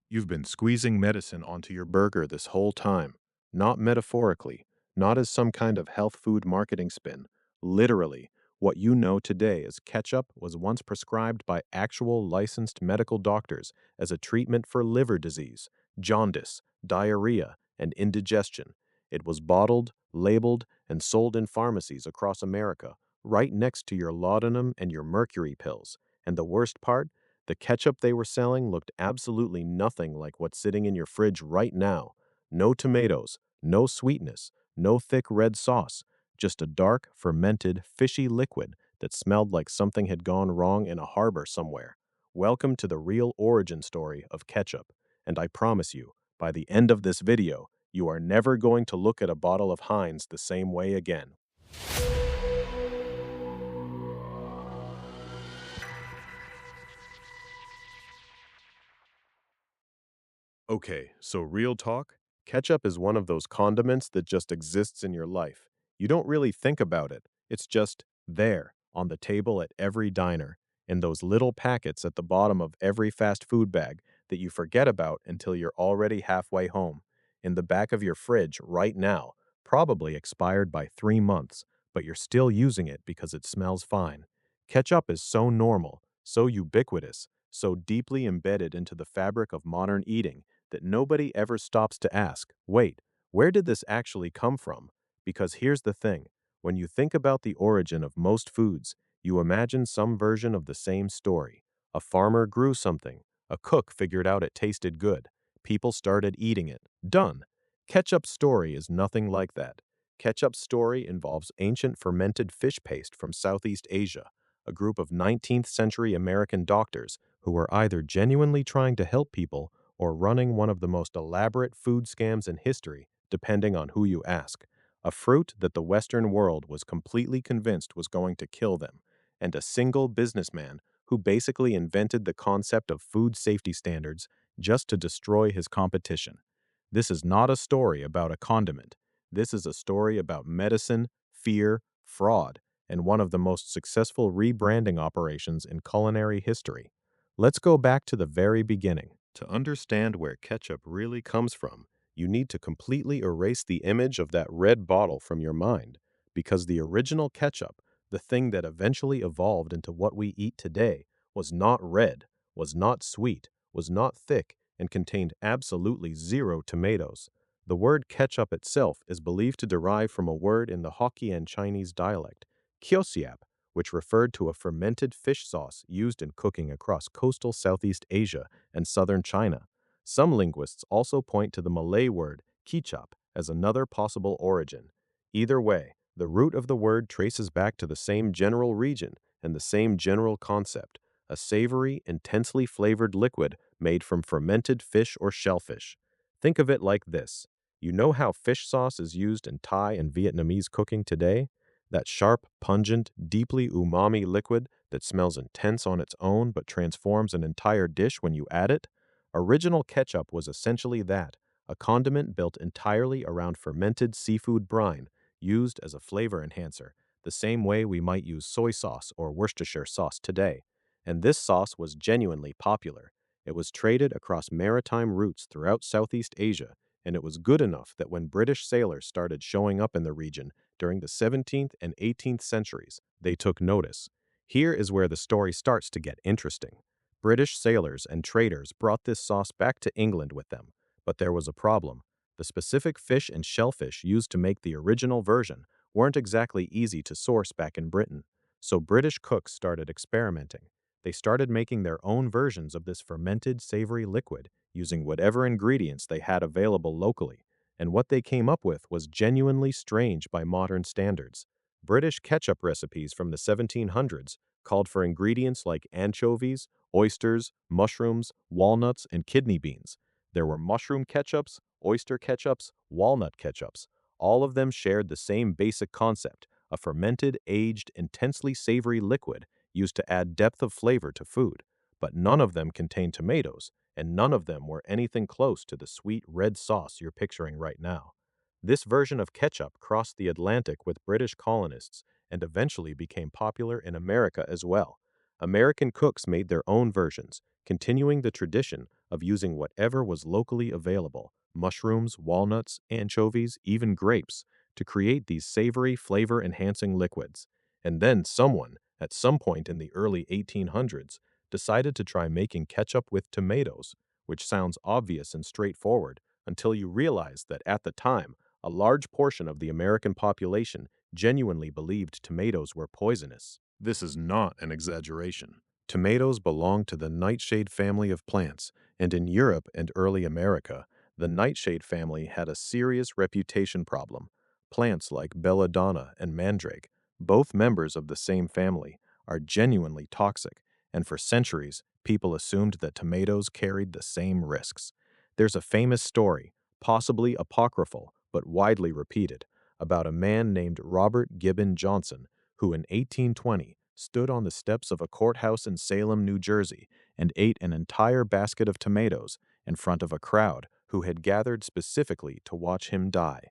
You've been squeezing medicine onto your burger this whole time. Not metaphorically, not as some kind of health food marketing spin. Literally, what you know today as ketchup was once prescribed by actual licensed medical doctors as a treatment for liver disease, jaundice, diarrhea, and indigestion. It was bottled, labeled, and sold in pharmacies across America, right next to your laudanum and your mercury pills. And the worst part? The ketchup they were selling looked absolutely nothing like what's sitting in your fridge right now. No tomatoes, no sweetness, no thick red sauce, just a dark, fermented, fishy liquid that smelled like something had gone wrong in a harbor somewhere. Welcome to the real origin story of ketchup, and I promise you, by the end of this video, you are never going to look at a bottle of Heinz the same way again. Okay, so real talk, ketchup is one of those condiments that just exists in your life. You don't really think about it. It's just there, on the table at every diner, in those little packets at the bottom of every fast food bag that you forget about until you're already halfway home, in the back of your fridge right now, probably expired by 3 months, but you're still using it because it smells fine. Ketchup is so normal, so ubiquitous, so deeply embedded into the fabric of modern eating that nobody ever stops to ask, wait, where did this actually come from? Because here's the thing, when you think about the origin of most foods, you imagine some version of the same story. A farmer grew something, a cook figured out it tasted good, people started eating it. Done. Ketchup's story is nothing like that. Ketchup's story involves ancient fermented fish paste from Southeast Asia, a group of 19th century American doctors who were either genuinely trying to help people or running one of the most elaborate food scams in history, depending on who you ask. A fruit that the Western world was completely convinced was going to kill them, and a single businessman who basically invented the concept of food safety standards just to destroy his competition. This is not a story about a condiment. This is a story about medicine, fear, fraud, and one of the most successful rebranding operations in culinary history. Let's go back to the very beginning. To understand where ketchup really comes from, you need to completely erase the image of that red bottle from your mind, because the original ketchup, the thing that eventually evolved into what we eat today, was not red, was not sweet, was not thick, and contained absolutely zero tomatoes. The word ketchup itself is believed to derive from a word in the Hokkien Chinese dialect, kyosiap, which referred to a fermented fish sauce used in cooking across coastal Southeast Asia and southern China. Some linguists also point to the Malay word "kechap" as another possible origin. Either way, the root of the word traces back to the same general region and the same general concept, a savory, intensely flavored liquid made from fermented fish or shellfish. Think of it like this. You know how fish sauce is used in Thai and Vietnamese cooking today? That sharp, pungent, deeply umami liquid that smells intense on its own but transforms an entire dish when you add it? Original ketchup was essentially that, a condiment built entirely around fermented seafood brine, used as a flavor enhancer, the same way we might use soy sauce or Worcestershire sauce today. And this sauce was genuinely popular. It was traded across maritime routes throughout Southeast Asia, and it was good enough that when British sailors started showing up in the region during the 17th and 18th centuries, they took notice. Here is where the story starts to get interesting. British sailors and traders brought this sauce back to England with them, but there was a problem. The specific fish and shellfish used to make the original version weren't exactly easy to source back in Britain, so British cooks started experimenting. They started making their own versions of this fermented savory liquid using whatever ingredients they had available locally, and what they came up with was genuinely strange by modern standards. British ketchup recipes from the 1700s called for ingredients like anchovies, oysters, mushrooms, walnuts, and kidney beans. There were mushroom ketchups, oyster ketchups, walnut ketchups. All of them shared the same basic concept, a fermented, aged, intensely savory liquid used to add depth of flavor to food. But none of them contained tomatoes, and none of them were anything close to the sweet red sauce you're picturing right now. This version of ketchup crossed the Atlantic with British colonists and eventually became popular in America as well. American cooks made their own versions, continuing the tradition of using whatever was locally available, mushrooms, walnuts, anchovies, even grapes, to create these savory, flavor-enhancing liquids. And then someone, at some point in the early 1800s, decided to try making ketchup with tomatoes, which sounds obvious and straightforward until you realize that at the time, a large portion of the American population genuinely believed tomatoes were poisonous. This is not an exaggeration. Tomatoes belong to the nightshade family of plants, and in Europe and early America, the nightshade family had a serious reputation problem. Plants like belladonna and mandrake, both members of the same family, are genuinely toxic, and for centuries, people assumed that tomatoes carried the same risks. There's a famous story, possibly apocryphal but widely repeated, about a man named Robert Gibbon Johnson who in 1820 stood on the steps of a courthouse in Salem, New Jersey, and ate an entire basket of tomatoes in front of a crowd who had gathered specifically to watch him die.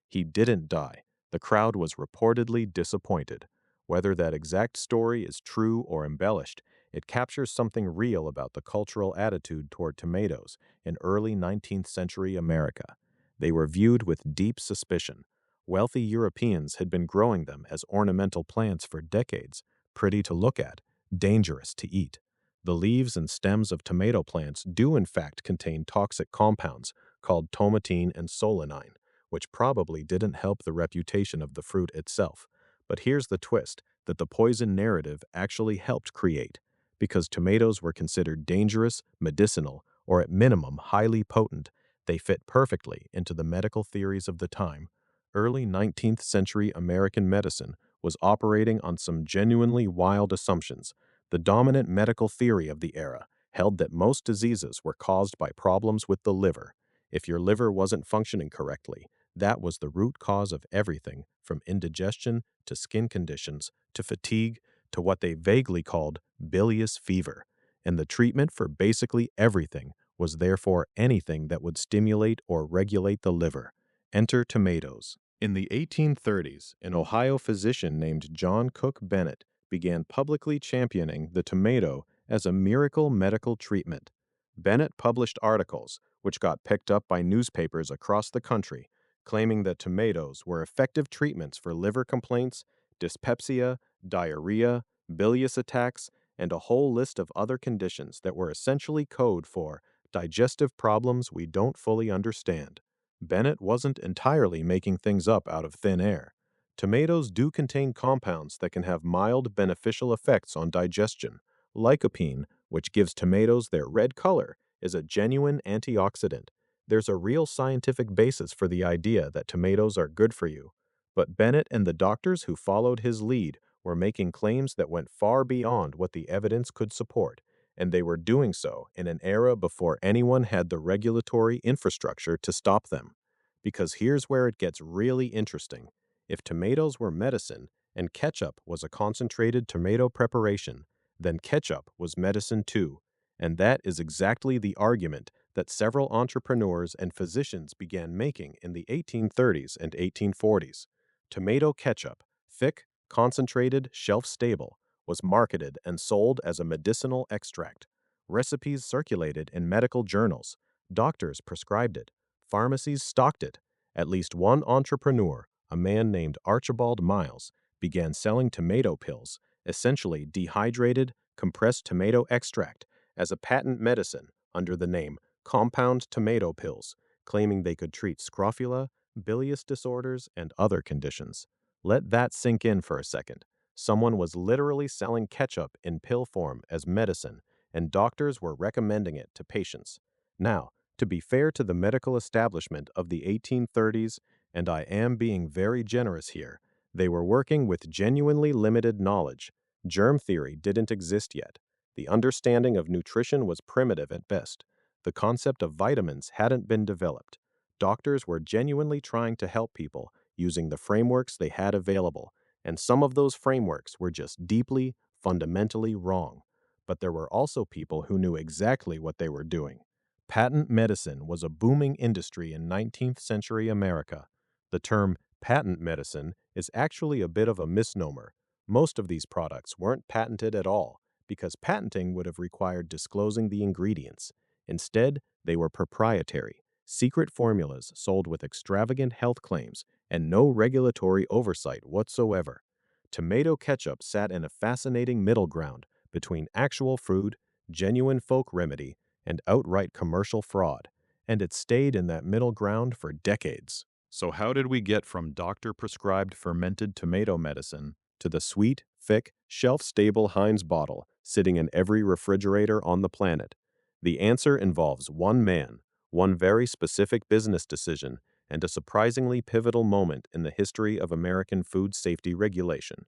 He didn't die. The crowd was reportedly disappointed. Whether that exact story is true or embellished, it captures something real about the cultural attitude toward tomatoes in early 19th century America. They were viewed with deep suspicion. Wealthy Europeans had been growing them as ornamental plants for decades, pretty to look at, dangerous to eat. The leaves and stems of tomato plants do in fact contain toxic compounds called tomatine and solanine, which probably didn't help the reputation of the fruit itself. But here's the twist that the poison narrative actually helped create. Because tomatoes were considered dangerous, medicinal, or at minimum highly potent, they fit perfectly into the medical theories of the time. Early 19th century American medicine was operating on some genuinely wild assumptions. The dominant medical theory of the era held that most diseases were caused by problems with the liver. If your liver wasn't functioning correctly, that was the root cause of everything from indigestion to skin conditions to fatigue to what they vaguely called bilious fever. And the treatment for basically everything was therefore anything that would stimulate or regulate the liver. Enter tomatoes. In the 1830s, an Ohio physician named John Cook Bennett began publicly championing the tomato as a miracle medical treatment. Bennett published articles, which got picked up by newspapers across the country, claiming that tomatoes were effective treatments for liver complaints, dyspepsia, diarrhea, bilious attacks, and a whole list of other conditions that were essentially code for digestive problems we don't fully understand. Bennett wasn't entirely making things up out of thin air. Tomatoes do contain compounds that can have mild beneficial effects on digestion. Lycopene, which gives tomatoes their red color, is a genuine antioxidant. There's a real scientific basis for the idea that tomatoes are good for you. But Bennett and the doctors who followed his lead were making claims that went far beyond what the evidence could support, and they were doing so in an era before anyone had the regulatory infrastructure to stop them. Because here's where it gets really interesting. If tomatoes were medicine and ketchup was a concentrated tomato preparation, then ketchup was medicine too. And that is exactly the argument that several entrepreneurs and physicians began making in the 1830s and 1840s. Tomato ketchup, thick, concentrated, shelf-stable, was marketed and sold as a medicinal extract. Recipes circulated in medical journals. Doctors prescribed it. Pharmacies stocked it. At least one entrepreneur, a man named Archibald Miles, began selling tomato pills, essentially dehydrated, compressed tomato extract, as a patent medicine under the name compound tomato pills, claiming they could treat scrofula, bilious disorders, and other conditions. Let that sink in for a second. Someone was literally selling ketchup in pill form as medicine, and doctors were recommending it to patients. Now, to be fair to the medical establishment of the 1830s, and I am being very generous here, they were working with genuinely limited knowledge. Germ theory didn't exist yet. The understanding of nutrition was primitive at best. The concept of vitamins hadn't been developed. Doctors were genuinely trying to help people using the frameworks they had available, and some of those frameworks were just deeply, fundamentally wrong. But there were also people who knew exactly what they were doing. Patent medicine was a booming industry in 19th century America. The term patent medicine is actually a bit of a misnomer. Most of these products weren't patented at all, because patenting would have required disclosing the ingredients. Instead, they were proprietary, secret formulas sold with extravagant health claims and no regulatory oversight whatsoever. Tomato ketchup sat in a fascinating middle ground between actual food, genuine folk remedy, and outright commercial fraud, and it stayed in that middle ground for decades. So, how did we get from doctor prescribed fermented tomato medicine to the sweet, thick, shelf stable Heinz bottle sitting in every refrigerator on the planet? The answer involves one man, one very specific business decision, and a surprisingly pivotal moment in the history of American food safety regulation.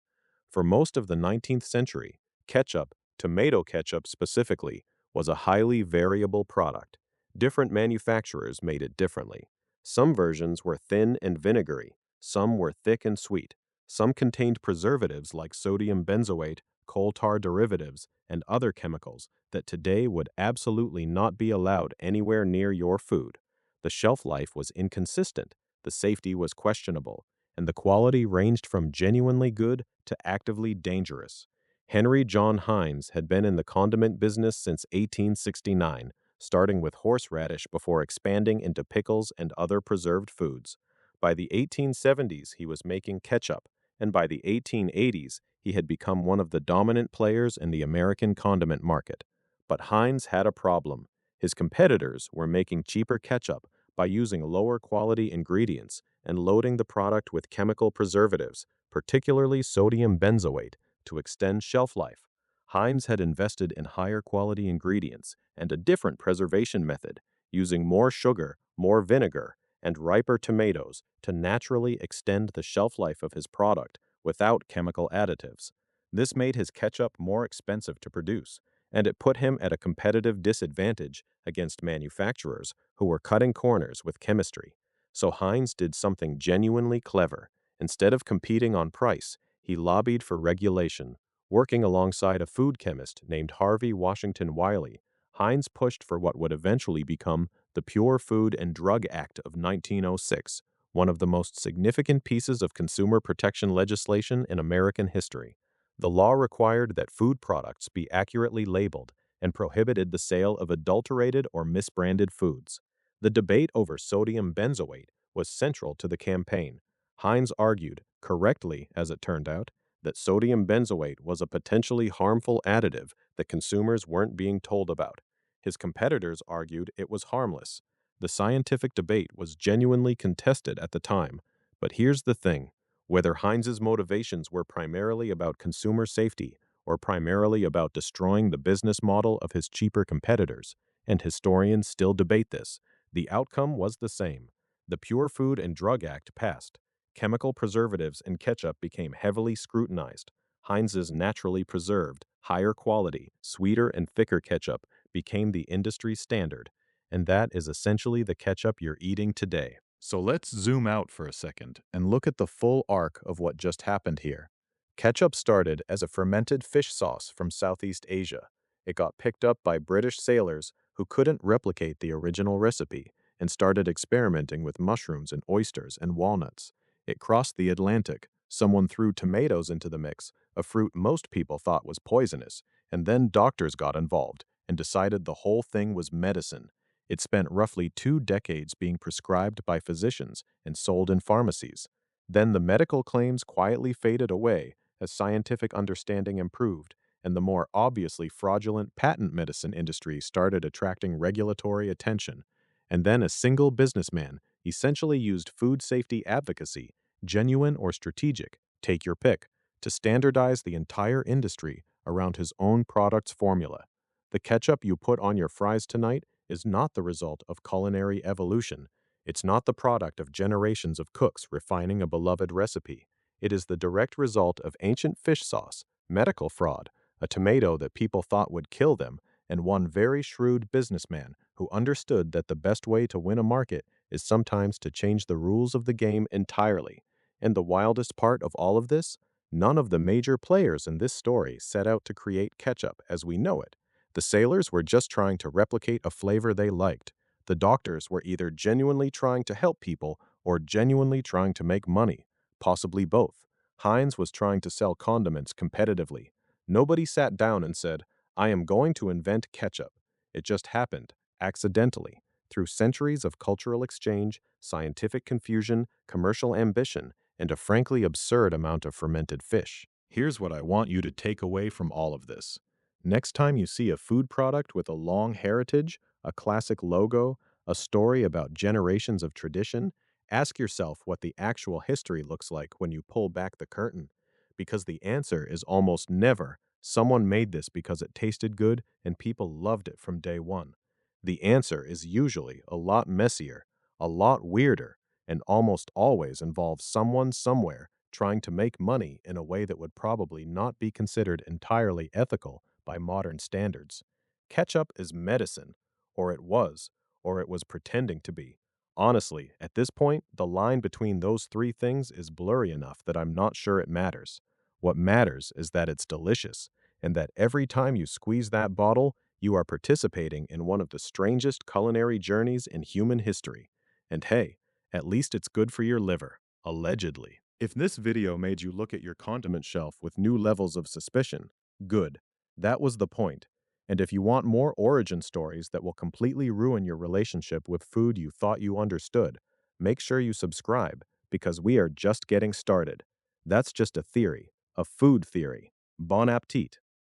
For most of the 19th century, ketchup, tomato ketchup specifically, was a highly variable product. Different manufacturers made it differently. Some versions were thin and vinegary, some were thick and sweet, some contained preservatives like sodium benzoate, coal tar derivatives, and other chemicals that today would absolutely not be allowed anywhere near your food. The shelf life was inconsistent, the safety was questionable, and the quality ranged from genuinely good to actively dangerous. Henry John Heinz had been in the condiment business since 1869, starting with horseradish before expanding into pickles and other preserved foods. By the 1870s, he was making ketchup, and by the 1880s, he had become one of the dominant players in the American condiment market. But Heinz had a problem. His competitors were making cheaper ketchup by using lower quality ingredients and loading the product with chemical preservatives, particularly sodium benzoate, to extend shelf life. Heinz had invested in higher quality ingredients and a different preservation method, using more sugar, more vinegar, and riper tomatoes to naturally extend the shelf life of his product without chemical additives. This made his ketchup more expensive to produce, and it put him at a competitive disadvantage against manufacturers who were cutting corners with chemistry. So Heinz did something genuinely clever. Instead of competing on price, he lobbied for regulation. Working alongside a food chemist named Harvey Washington Wiley, Heinz pushed for what would eventually become the Pure Food and Drug Act of 1906, one of the most significant pieces of consumer protection legislation in American history. The law required that food products be accurately labeled and prohibited the sale of adulterated or misbranded foods. The debate over sodium benzoate was central to the campaign. Heinz argued, correctly as it turned out, that sodium benzoate was a potentially harmful additive that consumers weren't being told about. His competitors argued it was harmless. The scientific debate was genuinely contested at the time, but here's the thing. Whether Heinz's motivations were primarily about consumer safety or primarily about destroying the business model of his cheaper competitors, and historians still debate this, the outcome was the same. The Pure Food and Drug Act passed. Chemical preservatives in ketchup became heavily scrutinized. Heinz's naturally preserved, higher quality, sweeter and thicker ketchup became the industry standard, and that is essentially the ketchup you're eating today. So let's zoom out for a second and look at the full arc of what just happened here. Ketchup started as a fermented fish sauce from Southeast Asia. It got picked up by British sailors who couldn't replicate the original recipe and started experimenting with mushrooms and oysters and walnuts. It crossed the Atlantic. Someone threw tomatoes into the mix, a fruit most people thought was poisonous, and then doctors got involved and decided the whole thing was medicine. It spent roughly 2 decades being prescribed by physicians and sold in pharmacies. Then the medical claims quietly faded away as scientific understanding improved, and the more obviously fraudulent patent medicine industry started attracting regulatory attention. And then a single businessman essentially used food safety advocacy, genuine or strategic, take your pick, to standardize the entire industry around his own product's formula. The ketchup you put on your fries tonight is not the result of culinary evolution. It's not the product of generations of cooks refining a beloved recipe. It is the direct result of ancient fish sauce, medical fraud, a tomato that people thought would kill them, and one very shrewd businessman who understood that the best way to win a market is sometimes to change the rules of the game entirely. And the wildest part of all of this? None of the major players in this story set out to create ketchup as we know it. The sailors were just trying to replicate a flavor they liked. The doctors were either genuinely trying to help people or genuinely trying to make money, possibly both. Heinz was trying to sell condiments competitively. Nobody sat down and said, I am going to invent ketchup. It just happened, accidentally, through centuries of cultural exchange, scientific confusion, commercial ambition, and a frankly absurd amount of fermented fish. Here's what I want you to take away from all of this. Next time you see a food product with a long heritage, a classic logo, a story about generations of tradition, ask yourself what the actual history looks like when you pull back the curtain. Because the answer is almost never, someone made this because it tasted good and people loved it from day one. The answer is usually a lot messier, a lot weirder, and almost always involves someone somewhere trying to make money in a way that would probably not be considered entirely ethical by modern standards. Ketchup is medicine, or it was pretending to be. Honestly, at this point, the line between those three things is blurry enough that I'm not sure it matters. What matters is that it's delicious, and that every time you squeeze that bottle, you are participating in one of the strangest culinary journeys in human history. And hey, at least it's good for your liver, allegedly. If this video made you look at your condiment shelf with new levels of suspicion, good. That was the point. And if you want more origin stories that will completely ruin your relationship with food you thought you understood, make sure you subscribe, because we are just getting started. That's just a theory, a food theory. Bon appetit.